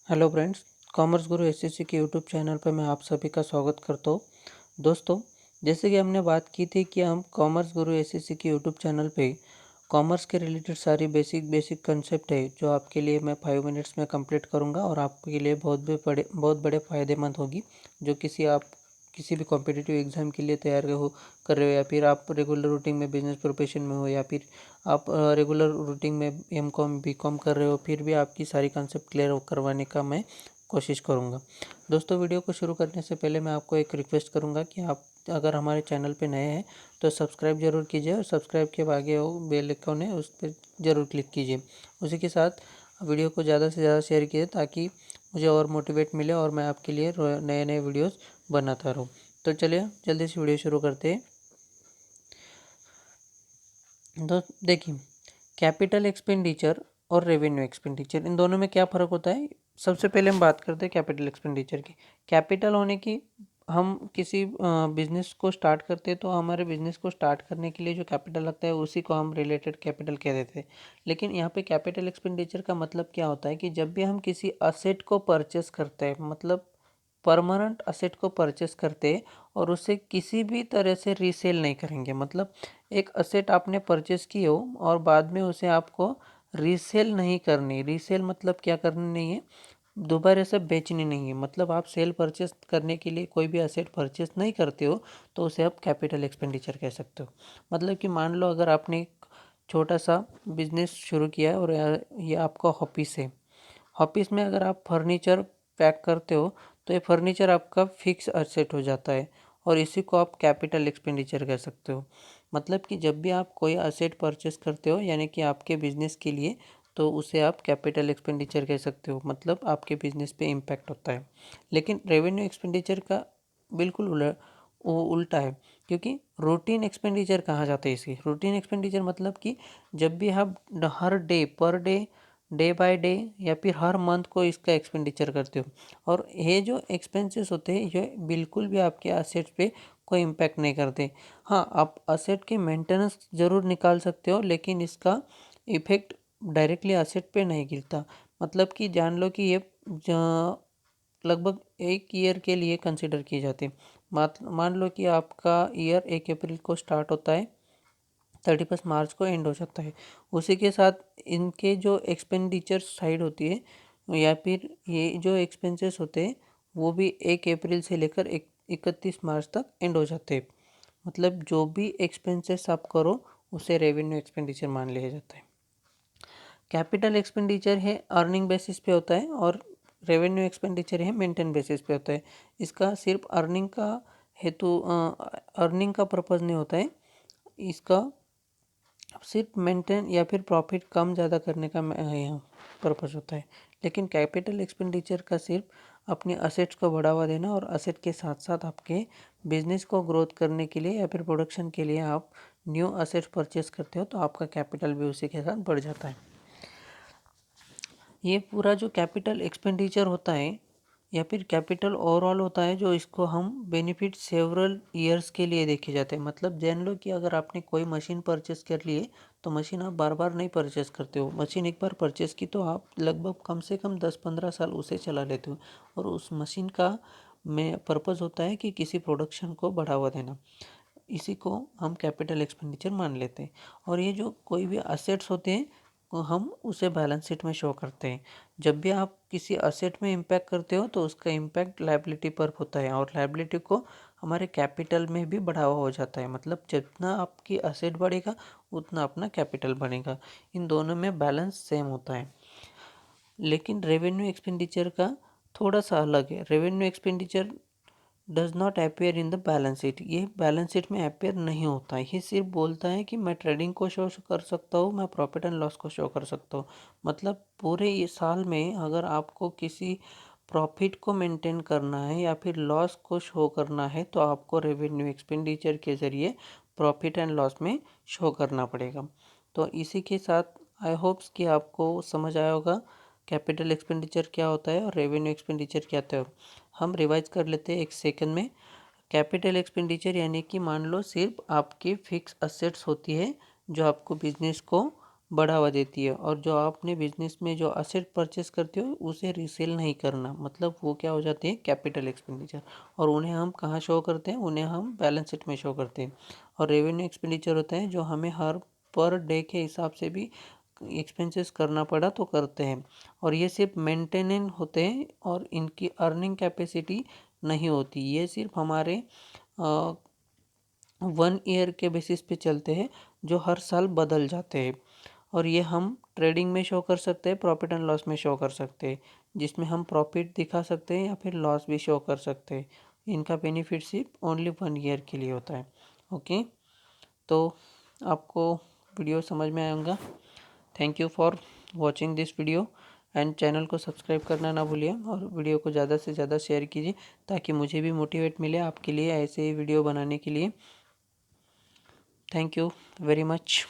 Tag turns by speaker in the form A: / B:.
A: Hello friends, commerce गुरु SSC के YouTube channel पर मैं आप सभी का स्वागत करता हूँ। दोस्तों, जैसे कि हमने बात की थी कि हम कॉमर्स गुरु एसएससी के यूट्यूब चैनल पे कॉमर्स के रिलेटेड सारी बेसिक कंसेप्ट है जो आपके लिए मैं 5 मिनट्स में कंप्लीट करूँगा और आपके लिए बहुत बड़े फ़ायदेमंद होगी। जो किसी भी कॉम्पिटिटिव एग्ज़ाम के लिए तैयार कर रहे हो, या फिर आप रेगुलर रूटीन में बिजनेस प्रोफेशन में हो, या फिर आप रेगुलर रूटीन में एमकॉम बीकॉम कर रहे हो, फिर भी आपकी सारी कंसेप्ट क्लियर करवाने का मैं कोशिश करूंगा। दोस्तों, वीडियो को शुरू करने से पहले मैं आपको एक रिक्वेस्ट करूंगा कि आप अगर हमारे चैनल पे नए हैं तो सब्सक्राइब जरूर कीजिए, और सब्सक्राइब के आगे वो बेल आइकन है उस पर ज़रूर क्लिक कीजिए। उसी के साथ वीडियो को ज़्यादा से ज़्यादा शेयर कीजिए ताकि मुझे और मोटिवेट मिले और मैं आपके लिए नए नए वीडियोज़ बनाता रहूँ। तो चलिए जल्दी से वीडियो शुरू करते हैं। तो देखिए, कैपिटल एक्सपेंडिचर और रेवेन्यू एक्सपेंडिचर, इन दोनों में क्या फ़र्क होता है। सबसे पहले हम बात करते हैं कैपिटल एक्सपेंडिचर की। कैपिटल होने की, हम किसी बिजनेस को स्टार्ट करते हैं तो हमारे बिजनेस को स्टार्ट करने के लिए जो कैपिटल लगता है उसी को हम रिलेटेड कैपिटल कह देते हैं। लेकिन यहाँ पे कैपिटल एक्सपेंडिचर का मतलब क्या होता है कि जब भी हम किसी असेट को परचेस करते हैं, मतलब परमानेंट असेट को परचेस करते हैं और उसे किसी भी तरह से रीसेल नहीं करेंगे। मतलब एक असेट आपने परचेस की हो और बाद में उसे आपको रीसेल नहीं करनी। रीसेल मतलब क्या करनी नहीं है, दोबारा से बेचनी नहीं है। मतलब आप सेल परचेस करने के लिए कोई भी असेट परचेस नहीं करते हो तो उसे आप कैपिटल एक्सपेंडिचर कह सकते हो। मतलब कि मान लो अगर आपने एक छोटा सा बिजनेस शुरू किया है और ये आपका ऑफिस है। ऑफिस में अगर आप फर्नीचर पैक करते हो तो ये फर्नीचर आपका फिक्स असेट हो जाता है और इसी को आप कैपिटल एक्सपेंडिचर कह सकते हो। मतलब कि जब भी आप कोई असेट परचेस करते हो यानी कि आपके बिजनेस के लिए, तो उसे आप कैपिटल एक्सपेंडिचर कह सकते हो। मतलब आपके बिजनेस पे इम्पैक्ट होता है। लेकिन रेवेन्यू एक्सपेंडिचर का बिल्कुल उल्टा है, क्योंकि रूटीन एक्सपेंडिचर कहा जाता है इसे। रूटीन एक्सपेंडिचर मतलब कि जब भी आप हर डे पर डे बाय डे या फिर हर मंथ को इसका एक्सपेंडिचर करते हो, और ये जो एक्सपेंसेस होते हैं ये बिल्कुल भी आपके असेट्स पे कोई इम्पैक्ट नहीं करते। हाँ, आप असेट की मेंटेनेंस ज़रूर निकाल सकते हो, लेकिन इसका इफेक्ट डायरेक्टली असेट पे नहीं गिरता। मतलब कि जान लो कि ये लगभग 1 ईयर के लिए कंसिडर किए जाते हैं। मान लो कि आपका ईयर 1 अप्रैल को स्टार्ट होता है, 31 मार्च को एंड हो सकता है। उसी के साथ इनके जो एक्सपेंडिचर साइड होती है या फिर ये जो एक्सपेंसेस होते हैं वो भी 1 अप्रैल से लेकर 31 मार्च तक एंड हो जाते हैं। मतलब जो भी एक्सपेंसेस आप करो उसे रेवेन्यू एक्सपेंडिचर मान लिया जाता है। कैपिटल एक्सपेंडिचर है अर्निंग बेसिस पे होता है, और रेवेन्यू एक्सपेंडिचर है मेंटेन बेसिस पे होता है। इसका सिर्फ अर्निंग का पर्पज़ नहीं होता है, इसका सिर्फ मेंटेन या फिर प्रॉफिट कम ज़्यादा करने का यहाँ पर्पज़ होता है। लेकिन कैपिटल एक्सपेंडिचर का सिर्फ अपने असेट्स को बढ़ावा देना, और असेट के साथ साथ आपके बिजनेस को ग्रोथ करने के लिए या फिर प्रोडक्शन के लिए आप न्यू असेट्स परचेस करते हो तो आपका कैपिटल भी उसी के साथ बढ़ जाता है। ये पूरा जो कैपिटल एक्सपेंडिचर होता है या फिर कैपिटल ओवरऑल होता है, जो इसको हम बेनिफिट सेवरल ईयर्स के लिए देखे जाते हैं। मतलब जान लो कि अगर आपने कोई मशीन परचेस कर ली है तो मशीन आप बार बार नहीं परचेस करते हो। मशीन एक बार परचेस की तो आप लगभग कम से कम 10-15 साल उसे चला लेते हो, और उस मशीन का में पर्पज़ होता है कि किसी प्रोडक्शन को बढ़ावा देना। इसी को हम कैपिटल एक्सपेंडिचर मान लेते हैं। और ये जो कोई भी असेट्स होते हैं वो हम उसे बैलेंस शीट में शो करते हैं। जब भी आप किसी असेट में इम्पैक्ट करते हो तो उसका इम्पैक्ट लायबिलिटी पर होता है, और लायबिलिटी को हमारे कैपिटल में भी बढ़ावा हो जाता है। मतलब जितना आपकी असेट बढ़ेगा उतना अपना कैपिटल बढ़ेगा। इन दोनों में बैलेंस सेम होता है। लेकिन रेवेन्यू एक्सपेंडिचर का थोड़ा सा अलग है। Revenue expenditure does not appear in the balance sheet. ये बैलेंस शीट में अपेयर नहीं होता है। ये सिर्फ बोलता है कि मैं ट्रेडिंग को शो कर सकता हूँ, मैं प्रॉफिट एंड लॉस को शो कर सकता हूँ। मतलब पूरे ये साल में अगर आपको किसी प्रॉफिट को मेंटेन करना है या फिर लॉस को शो करना है तो आपको रेवेन्यू एक्सपेंडिचर के ज़रिए प्रॉफिट एंड लॉस में शो करना पड़ेगा। तो इसी के साथ आई होप्स कि आपको समझ आया होगा कैपिटल एक्सपेंडिचर क्या होता है और रेवेन्यू एक्सपेंडिचर क्या होता है। हम रिवाइज कर लेते हैं एक सेकंड में। कैपिटल एक्सपेंडिचर यानी कि मान लो सिर्फ आपकी फिक्स असेट्स होती है जो आपको बिजनेस को बढ़ावा देती है। और जो आपने बिजनेस में जो असेट परचेस करते हो उसे रीसेल नहीं करना, मतलब वो क्या हो जाती है, कैपिटल एक्सपेंडिचर। और उन्हें हम कहाँ शो करते हैं, उन्हें हम बैलेंस शीट में शो करते हैं। और रेवेन्यू एक्सपेंडिचर होता है जो हमें हर पर डे के हिसाब से भी एक्सपेंसेस करना पड़ा तो करते हैं। और ये सिर्फ मेंटेनेंस होते हैं और इनकी अर्निंग कैपेसिटी नहीं होती। ये सिर्फ हमारे 1 ईयर के बेसिस पे चलते हैं, जो हर साल बदल जाते हैं। और ये हम ट्रेडिंग में शो कर सकते हैं, प्रॉफिट एंड लॉस में शो कर सकते हैं, जिसमें हम प्रॉफिट दिखा सकते हैं या फिर लॉस भी शो कर सकते हैं। इनका बेनिफिट सिर्फ ओनली 1 ईयर के लिए होता है। ओके, तो आपको वीडियो समझ में आएगा। Thank you for watching this video and channel को सब्सक्राइब करना ना भूलिए और वीडियो को ज़्यादा से ज़्यादा शेयर कीजिए ताकि मुझे भी मोटिवेट मिले आपके लिए ऐसे ही वीडियो बनाने के लिए। Thank you very much.